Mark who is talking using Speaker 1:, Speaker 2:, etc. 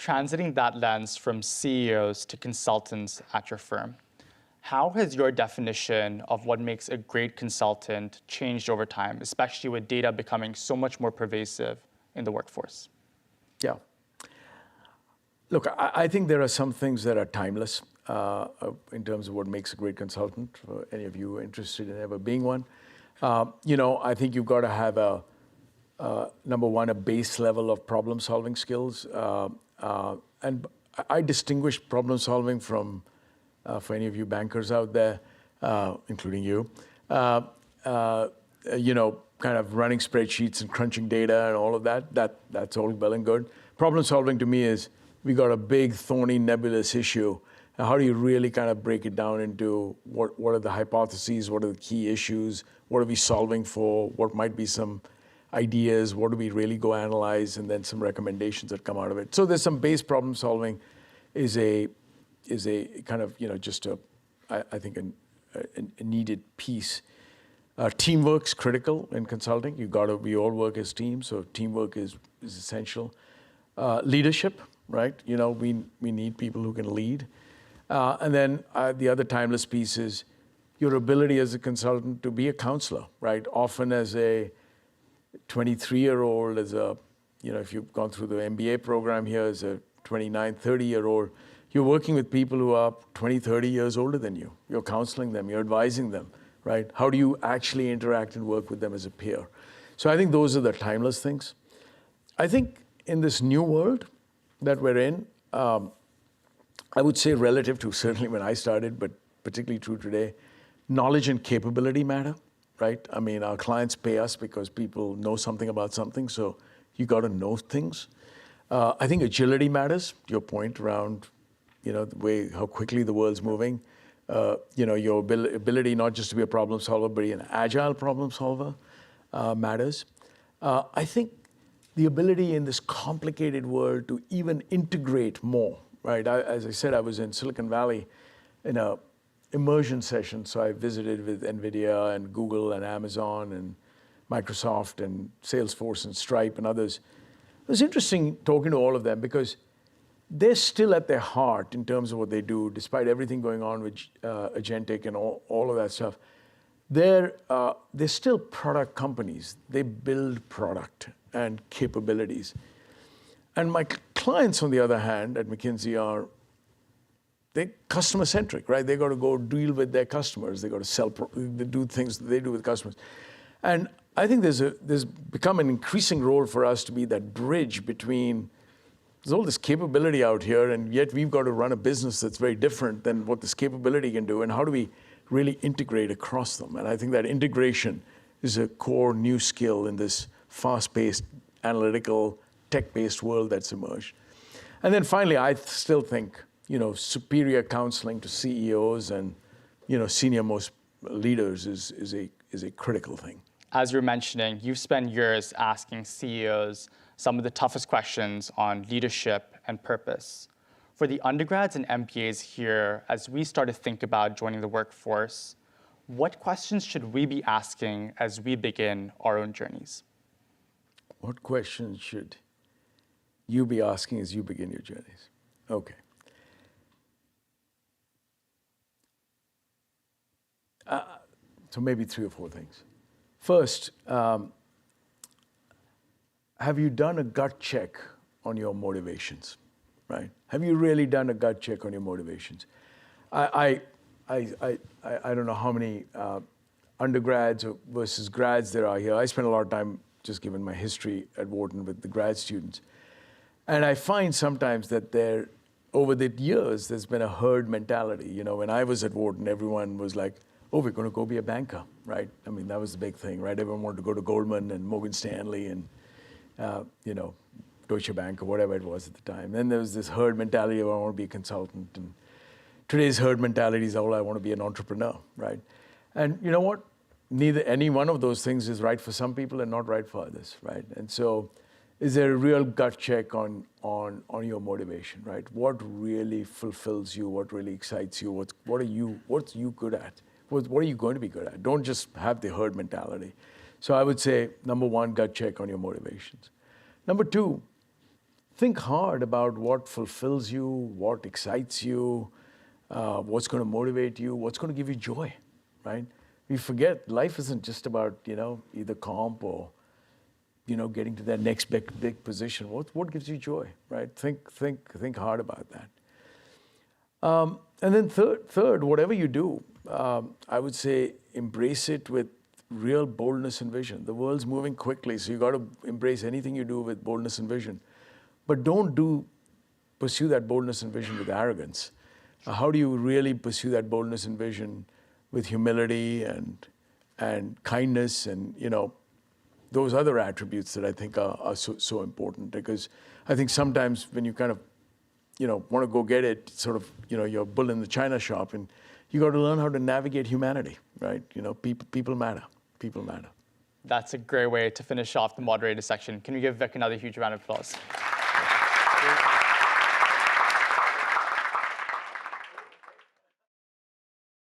Speaker 1: Transiting that lens from CEOs to consultants at your firm, how has your definition of what makes a great consultant changed over time, especially with data becoming so much more pervasive in the workforce?
Speaker 2: Yeah. Look, I think there are some things that are timeless in terms of what makes a great consultant, for any of you interested in ever being one. I think you've got to have number one, a base level of problem-solving skills. And I distinguish problem-solving from, for any of you bankers out there, including you, kind of running spreadsheets and crunching data and all of that's all well and good. Problem-solving to me is, we got a big, thorny, nebulous issue. And how do you really kind of break it down into what are the hypotheses, what are the key issues, what are we solving for, what might be some ideas, what do we really go analyze, and then some recommendations that come out of it. So there's some base problem solving is a kind of, just I think a needed piece. Teamwork's critical in consulting. We all work as teams, so teamwork is essential. Leadership, right? We need people who can lead. And then the other timeless piece is your ability as a consultant to be a counselor, right? Often as a 23-year-old, if you've gone through the MBA program here, as a 29, 30-year-old, you're working with people who are 20, 30 years older than you. You're counseling them, you're advising them, right? How do you actually interact and work with them as a peer? So I think those are the timeless things. I think in this new world that we're in, I would say relative to certainly when I started, but particularly true today, knowledge and capability matter, right? I mean, our clients pay us because people know something about something, so you got to know things. I think agility matters, your point around, how quickly the world's moving. Your ability not just to be a problem solver, but be an agile problem solver matters. I think the ability in this complicated world to even integrate more, right? As I said, I was in Silicon Valley in a immersion session, so I visited with NVIDIA and Google and Amazon and Microsoft and Salesforce and Stripe and others. It was interesting talking to all of them because they're still at their heart in terms of what they do, despite everything going on with agentic and all of that stuff. They're still product companies. They build product and capabilities. And my clients, on the other hand, at McKinsey they're customer-centric, right? They got to go deal with their customers. They got to sell, they do things that they do with customers. And I think there's become an increasing role for us to be that bridge between, there's all this capability out here, and yet we've got to run a business that's very different than what this capability can do, and how do we really integrate across them? And I think that integration is a core new skill in this fast-paced, analytical, tech-based world that's emerged. And then finally, I still think, superior counseling to CEOs and, senior-most leaders is a critical thing.
Speaker 1: As you're mentioning, you've spent years asking CEOs some of the toughest questions on leadership and purpose. For the undergrads and MBAs here, as we start to think about joining the workforce, what questions should we be asking as we begin our own journeys?
Speaker 2: What questions should you be asking as you begin your journeys? Okay. So maybe 3 or 4 things. First, have you done a gut check on your motivations, right? Have you really done a gut check on your motivations? I don't know how many undergrads versus grads there are here. I spend a lot of time, just given my history at Wharton, with the grad students. And I find sometimes that over the years, there's been a herd mentality. When I was at Wharton, everyone was like, oh, we're going to go be a banker, right? I mean, that was the big thing, right? Everyone wanted to go to Goldman and Morgan Stanley and, Deutsche Bank or whatever it was at the time. Then there was this herd mentality of I want to be a consultant. And today's herd mentality is, oh, I want to be an entrepreneur, right? And you know what? Neither any one of those things is right for some people and not right for others, right? And so is there a real gut check on your motivation, right? What really fulfills you? What really excites you? What's you good at? What are you going to be good at? Don't just have the herd mentality. So I would say, number one, gut check on your motivations. Number two, think hard about what fulfills you, what excites you, what's going to motivate you, what's going to give you joy, right? We forget life isn't just about, either comp or, getting to that next big position. What gives you joy, right? Think hard about that. And then third, whatever you do, I would say embrace it with real boldness and vision. The world's moving quickly, so you got to embrace anything you do with boldness and vision. But don't pursue that boldness and vision with arrogance. How do you really pursue that boldness and vision with humility and kindness and those other attributes that I think are so important? Because I think sometimes when you kind of want to go get it, sort of you're a bull in the china shop, and you got to learn how to navigate humanity, right? People matter. People matter.
Speaker 1: That's a great way to finish off the moderator section. Can we give Vik another huge round of applause?